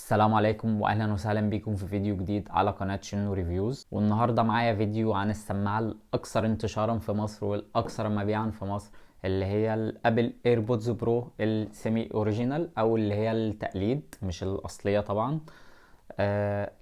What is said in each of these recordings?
السلام عليكم واهلا وسهلا بكم في فيديو جديد على قناة شنو ريفيوز. والنهاردة معايا فيديو عن السماعة الاكثر انتشارا في مصر والاكثر مبيعا في مصر، اللي هي الابل ايربودز برو السيمي اوريجينال، او اللي هي التقليد مش الاصلية طبعا.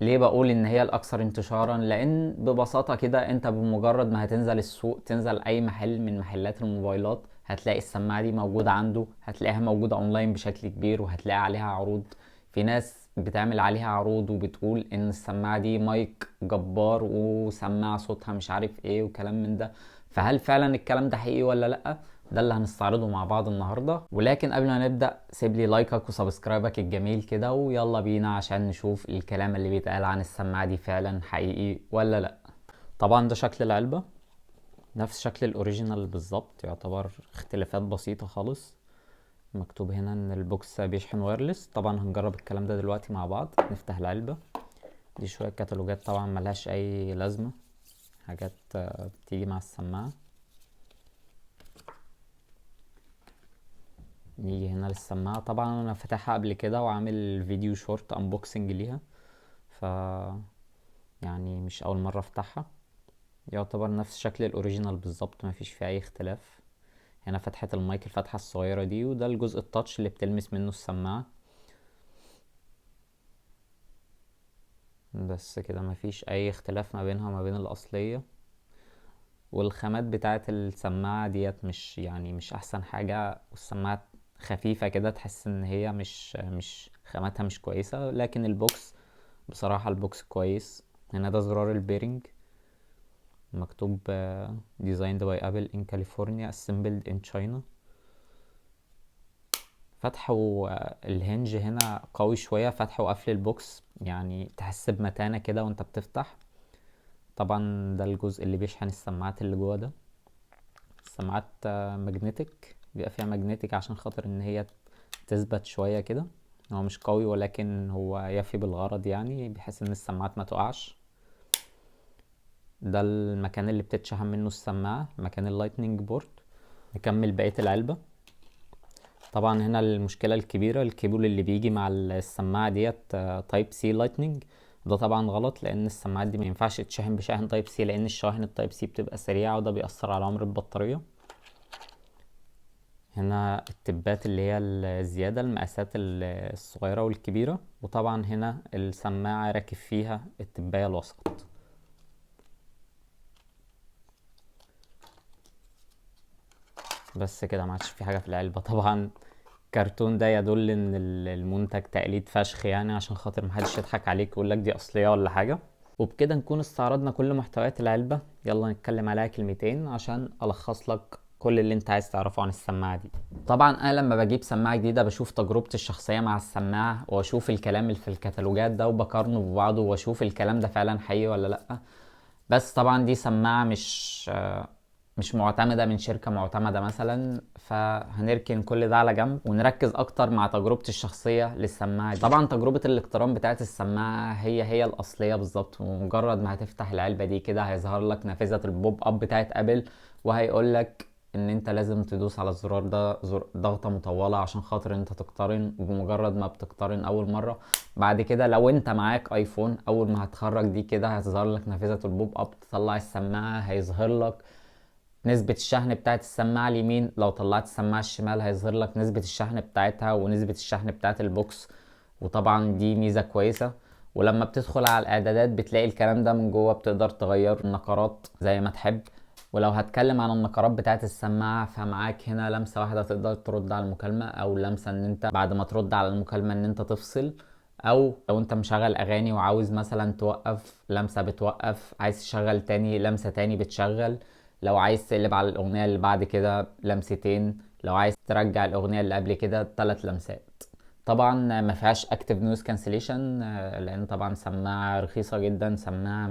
ليه بقول ان هي الاكثر انتشارا؟ لان ببساطة كده انت بمجرد ما هتنزل السوق، تنزل اي محل من محلات الموبايلات، هتلاقي السماعة دي موجودة عنده، هتلاقيها موجودة اونلاين بشكل كبير، وهتلاقي عليها عروض. في ناس بتعمل عليها عروض وبتقول ان السماعة دي مايك جبار وسماعة صوتها مش عارف ايه وكلام من ده. فهل فعلا الكلام ده حقيقي ولا لأ؟ ده اللي هنستعرضه مع بعض النهاردة. ولكن قبل ما نبدأ سيب لي لايكك وسبسكرايبك الجميل كده، ويلا بينا عشان نشوف الكلام اللي بيتقال عن السماعة دي فعلا حقيقي ولا لأ. طبعا ده شكل العلبة، نفس شكل الاوريجينال بالظبط، يعتبر اختلافات بسيطة خالص. مكتوب هنا ان البوكس بيشحن وايرلس. طبعا هنجرب الكلام ده دلوقتي مع بعض. نفتح العلبة، دي شوية كتالوجات طبعا ملهاش اي لازمة، حاجات بتيجي مع السماعة. نيجي هنا للسماعة. طبعا انا فاتحها قبل كده وعامل فيديو شورت انبوكسنج ليها، ف يعني مش اول مرة افتحها. يعتبر نفس شكل الاوريجينال بالظبط، مفيش فيه اي اختلاف. هنا فتحة المايك، الفتحة الصغيرة دي، وده الجزء التاتش اللي بتلمس منه السماعة. بس كده، مفيش اي اختلاف ما بينها وما بين الاصلية. والخامات بتاعت السماعة ديت مش احسن حاجة، والسماعة خفيفة كده، تحس ان هي مش خاماتها مش كويسة. لكن البوكس، بصراحة البوكس كويس. هنا ده زرار البيرنج، مكتوب designed by Apple in California assembled in China. فتح الهنج هنا قوي شوية، فتح وقفل البوكس يعني تحس بمتانة كده وانت بتفتح. طبعا ده الجزء اللي بيشحن السماعات اللي جوه ده. السماعات ماجنتيك، بيبقى فيها ماجنتيك عشان خاطر ان هي تثبت شوية كده. هو مش قوي ولكن هو يفي بالغرض، يعني بحيث ان السماعات ما تقعش. ده المكان اللي بتتشحن منه السماعة، مكان اللايتنينج بورد. نكمل بقية العلبة. طبعا هنا المشكلة الكبيرة، الكيبل اللي بيجي مع السماعة ديت تايب سي لايتنينج. ده طبعا غلط، لان السماعات دي ما ينفعش تشحن بشاحن تايب سي، لان الشواحن التايب سي بتبقى سريعة وده بيأثر على عمر البطارية. هنا التبات اللي هي الزيادة، المقاسات الصغيرة والكبيرة. وطبعا هنا السماعة راكب فيها التباية الوسط. بس كده، ما عادش في حاجة في العلبة. طبعا الكرتون ده يدل ان المنتج تقليد فشخ، يعني عشان خاطر محدش يضحك عليك ويقولك دي اصلية ولا حاجة. وبكده نكون استعرضنا كل محتويات العلبة. يلا نتكلم عليها كلمتين عشان ألخص لك كل اللي انت عايز تعرفه عن السماعة دي. طبعا انا لما بجيب سماعة جديدة بشوف تجربتي الشخصية مع السماعة، واشوف الكلام اللي في الكتالوجات ده وبقارنه ببعضه، واشوف الكلام ده فعلا حقيقي ولا لأ. بس طبعا دي سماعة مش معتمدة من شركة معتمدة مثلا، فهنركن كل ده على جنب ونركز اكتر مع تجربتي الشخصية للسماعة دي. طبعا تجربة الاقتران بتاعت السماعة هي الاصلية بالظبط. ومجرد ما هتفتح العلبة دي كده هيظهر لك نافذة البوب اب بتاعت ابل، وهيقول لك ان انت لازم تدوس على الزرار ده ضغطة مطولة عشان خاطر انت تقترن. وبمجرد ما بتقترن اول مرة، بعد كده لو انت معاك ايفون، اول ما هتخرج دي كده هتظهر لك نافذة البوب اب، تطلع السماعة هيظهر لك نسبة الشحن بتاعت السماعة اليمين. لو طلعت السماعة الشمال هيظهر لك نسبة الشحن بتاعتها ونسبة الشحن بتاعت البوكس. وطبعا دي ميزة كويسة. ولما بتدخل على الاعدادات بتلاقي الكلام ده من جوه، بتقدر تغير النقرات زي ما تحب. ولو هتكلم عن النقرات بتاعت السماعة، فمعاك هنا لمسة واحدة تقدر ترد على المكالمة، او لمسة ان انت بعد ما ترد على المكالمة ان انت تفصل. او لو انت مشغل اغاني وعاوز مثلا توقف، لمسة بتوقف. عايز تشغل تاني، لمسة تاني بتشغل. لو عايز تقلب على الاغنية اللي بعد كده، لمستين. لو عايز ترجع الاغنية اللي قبل كده، 3 لمسات. طبعا ما فيهاش اكتف نويز كانسليشن، لان طبعا سماعه رخيصه جدا، سماعه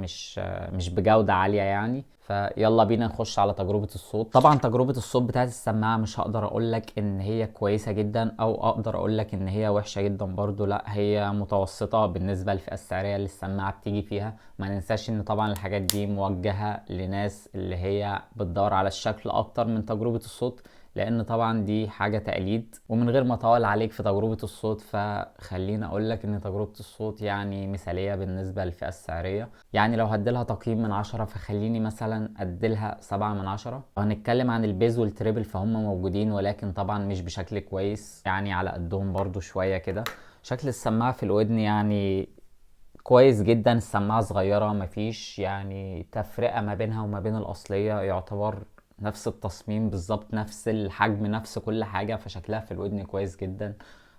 مش بجوده عاليه يعني. فيلا بينا نخش على تجربه الصوت. طبعا تجربه الصوت بتاعت السماعه مش هقدر اقول لك ان هي كويسه جدا، او اقدر اقول لك ان هي وحشه جدا برضو. لا، هي متوسطه بالنسبه للفئه السعريه اللي السماعه بتيجي فيها. ما ننساش ان طبعا الحاجات دي موجهه لناس اللي هي بتدور على الشكل اكتر من تجربه الصوت. لان طبعا دي حاجة تقليد. ومن غير ما اطول عليك في تجربة الصوت، فخليني اقول لك ان تجربة الصوت يعني مثالية بالنسبة للفئة السعرية. يعني لو هديلها تقييم من 10، فخليني مثلا اديلها 7 من 10. وهنتكلم عن البيز والتريبل، فهم موجودين ولكن طبعا مش بشكل كويس، يعني على قدهم برضو شوية كده. شكل السماعة في الودن يعني كويس جدا. السماعة صغيرة، مفيش يعني تفرقة ما بينها وما بين الأصلية، يعتبر نفس التصميم بالظبط، نفس الحجم، نفس كل حاجة. فشكلها في الودن كويس جدا.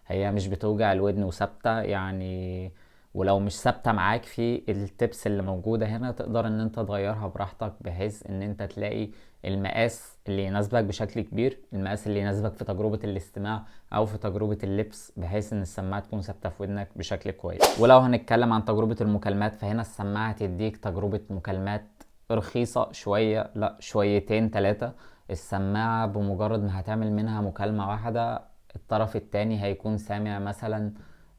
هي مش بتوجع الودن وثابتة يعني. ولو مش ثابتة معاك، في التبس اللي موجودة هنا تقدر ان انت تغيرها براحتك، بحيث ان انت تلاقي المقاس اللي يناسبك بشكل كبير، المقاس اللي يناسبك في تجربة الاستماع او في تجربة اللبس، بحيث ان السماعة تكون ثابتة في ودنك بشكل كويس. ولو هنتكلم عن تجربة المكالمات، فهنا السماعة تديك تجربة مكالمات رخيصة شوية، لا شويتين تلاتة. السماعة بمجرد ما هتعمل منها مكالمة واحدة، الطرف التاني هيكون سامع مثلا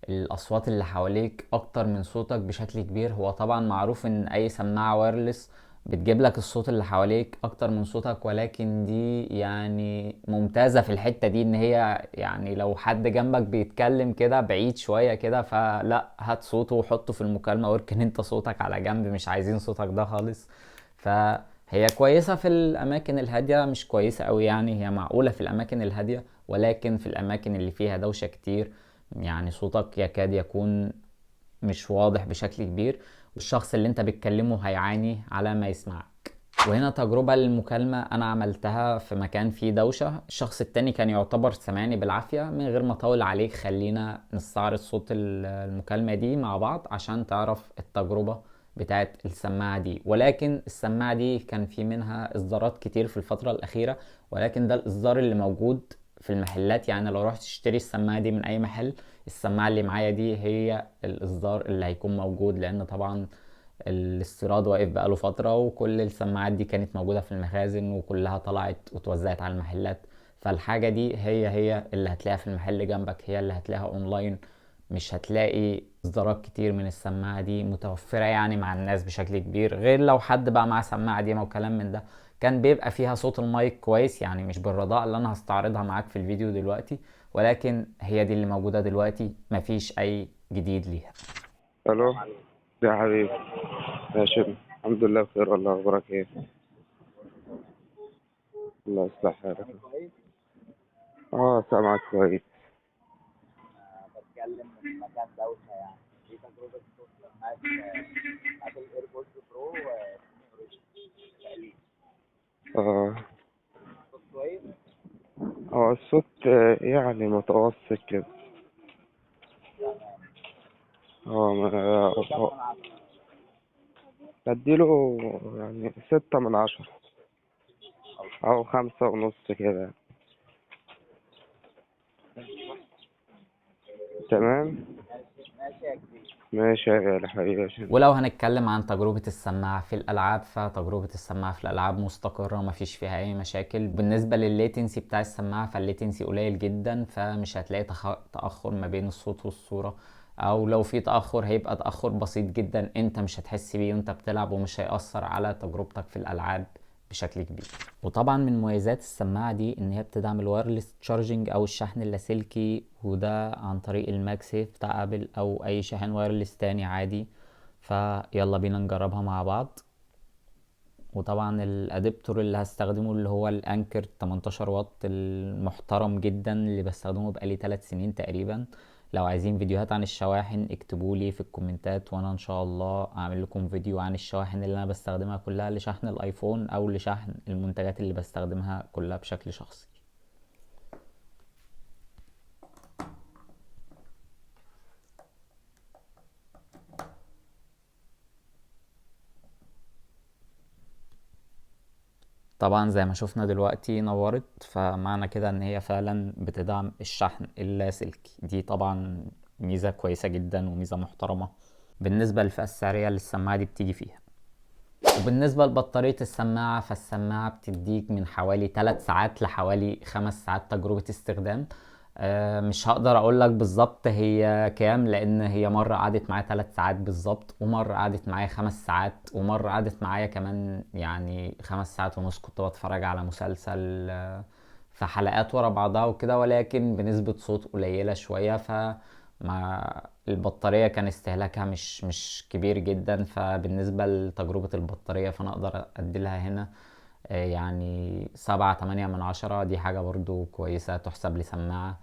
الاصوات اللي حواليك اكتر من صوتك بشكل كبير. هو طبعا معروف ان اي سماعة وايرلس بتجيب لك الصوت اللي حواليك اكتر من صوتك، ولكن دي يعني ممتازة في الحتة دي، ان هي يعني لو حد جنبك بيتكلم كده بعيد شوية كده، فلا هات صوته وحطه في المكالمة، واركن انت صوتك على جنب، مش عايزين صوتك ده خالص. فهي كويسة في الاماكن الهادية، مش كويسة قوي يعني، هي معقولة في الاماكن الهادية، ولكن في الاماكن اللي فيها دوشة كتير يعني صوتك يكاد يكون مش واضح بشكل كبير، والشخص اللي انت بتكلمه هيعاني على ما يسمعك. وهنا تجربة للمكالمة أنا عملتها في مكان فيه دوشة، الشخص التاني كان يعتبر سمعني بالعافية. من غير ما أطول عليك، خلينا نستعرض صوت المكالمة دي مع بعض عشان تعرف التجربة بتاعت السماعة دي. ولكن السماعة دي كان في منها إصدارات كتير في الفترة الأخيرة، ولكن ده الإصدار اللي موجود في المحلات. يعني لو رحت تشتري السماعة دي من أي محل، السماعة اللي معايا دي هي الإصدار اللي هيكون موجود، لأن طبعا الاستيراد واقف بقاله فترة، وكل السماعات دي كانت موجودة في المخازن وكلها طلعت وتوزعت على المحلات. فالحاجة دي هي اللي هتلاقيها في المحل جنبك، هي اللي هتلاقيها اونلاين. مش هتلاقي اصدارات كتير من السماعة دي متوفرة يعني مع الناس بشكل كبير، غير لو حد بقى معاه سماعة دي او كلام من ده، كان بيبقى فيها صوت المايك كويس، يعني مش بالرضاء اللي انا هستعرضها معاك في الفيديو دلوقتي. ولكن هي دي اللي موجودة دلوقتي، مفيش اي جديد ليها. الو. يا حبيبي، ماشي. الحمد لله بخير، والله اخبارك ايه؟ الله يصلح حالك. اه، سامعك كويس. اه. هو الصوت يعني متوسط كده. اه بديله يعني 6 من 10 او 5.5 كده. تمام. ماشي يا غالي حبيبي. ولو هنتكلم عن تجربة السماعة في الألعاب، فتجربة السماعة في الألعاب مستقرة، مفيش فيها أي مشاكل. بالنسبة للليتنسي بتاع السماعة، فالليتنسي قليل جدا، فمش هتلاقي تأخر ما بين الصوت والصورة، أو لو في تأخر هيبقى تأخر بسيط جدا، أنت مش هتحس بيه وأنت بتلعب، ومش هيأثر على تجربتك في الألعاب بشكل كبير. وطبعا من مميزات السماعة دي ان هي بتدعم الوايرلس تشارجنج او الشحن اللاسلكي، وده عن طريق الماجسيف بتاع ابل او اي شاحن وايرلس تاني عادي. فيلا بينا نجربها مع بعض. وطبعا الادابتور اللي هستخدمه اللي هو الانكر 18 واط المحترم جدا، اللي بستخدمه بقالي 3 سنين تقريبا. لو عايزين فيديوهات عن الشواحن اكتبولي في الكومنتات، وانا ان شاء الله اعمل لكم فيديو عن الشواحن اللي انا بستخدمها كلها لشحن الايفون او لشحن المنتجات اللي بستخدمها كلها بشكل شخصي. طبعا زي ما شفنا دلوقتي نورت، فمعنى كده ان هي فعلا بتدعم الشحن اللاسلكي. دي طبعا ميزة كويسة جدا وميزة محترمة بالنسبة للفئة السعرية اللي السماعة دي بتيجي فيها. وبالنسبة لبطارية السماعة، فالسماعة بتديك من حوالي 3 ساعات لحوالي 5 ساعات تجربة استخدام. مش هقدر اقولك بالظبط هي كام، لان هي مرة قعدت معايا 3 ساعات بالظبط، ومرة قعدت معايا 5 ساعات، ومرة قعدت معايا كمان يعني 5 ساعات ونص، كنت بتفرج على مسلسل في حلقات ورا بعضها وكده، ولكن بنسبة صوت قليلة شوية. مع البطارية كان استهلاكها مش كبير جدا، فبالنسبة لتجربة البطارية فانا اقدر اديلها هنا يعني 7-8 من 10. دي حاجة برضو كويسة تحسب لسماعة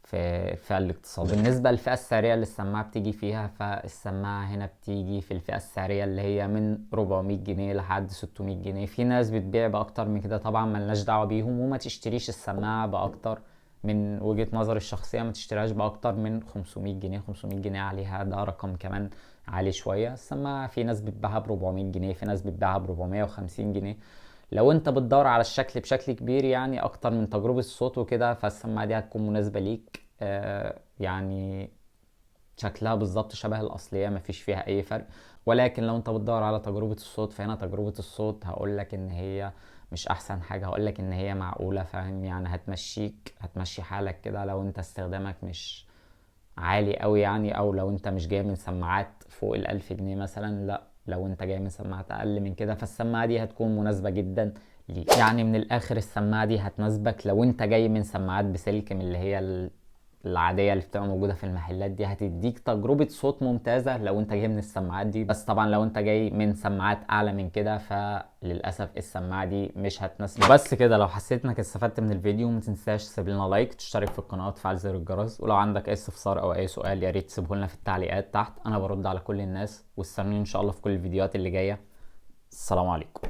في الفئة الاقتصادية. بالنسبة للفئة السعرية اللي السماعة بتيجي فيها، فالسماعة هنا بتيجي في الفئة السعرية اللي هي من 400 جنيه لحد 600 جنيه. في ناس بتبيع بأكتر من كده، طبعا ملناش دعوة بيهم. وما تشتريش السماعة بأكتر، من وجهة نظري الشخصية ما تشتريهاش بأكتر من 500 جنيه. 500 جنيه عليها ده رقم كمان عالي شوية. السماعة في ناس بتبيعها ب 400 جنيه، في ناس بتبيعها ب 450 جنيه. لو انت بتدور على الشكل بشكل كبير يعني اكتر من تجربة الصوت وكده، فالسماعة دي هتكون مناسبة ليك. يعني شكلها بالظبط شبه الأصلية، مفيش فيها أي فرق. ولكن لو انت بتدور على تجربة الصوت، فهنا تجربة الصوت هقولك ان هي مش احسن حاجة. هقولك ان هي معقولة، فاهم يعني، هتمشي حالك كده لو انت استخدامك مش عالي قوي يعني، او لو انت مش جاي من سماعات فوق ال1000 جنيه مثلا. لا، لو انت جاي من سماعات اقل من كده، فالسماعة دي هتكون مناسبة جدا ليك. يعني من الاخر السماعة دي هتناسبك لو انت جاي من سماعات بسلك، من اللي هي العادية اللي بتبقى موجودة في المحلات دي. هتديك تجربة صوت ممتازة لو انت جاي من السماعات دي. بس طبعا لو انت جاي من سماعات اعلى من كده، فللأسف السماعة دي مش هتناسبك. بس كده، لو حسيت انك استفدت من الفيديو ما تنساش تسيب لنا لايك، تشترك في القناة، وتفعل زر الجرس. ولو عندك اي استفسار او اي سؤال يا ريت تسيبه لنا في التعليقات تحت، انا برد على كل الناس. واستنوني ان شاء الله في كل الفيديوهات اللي جاية. السلام عليكم.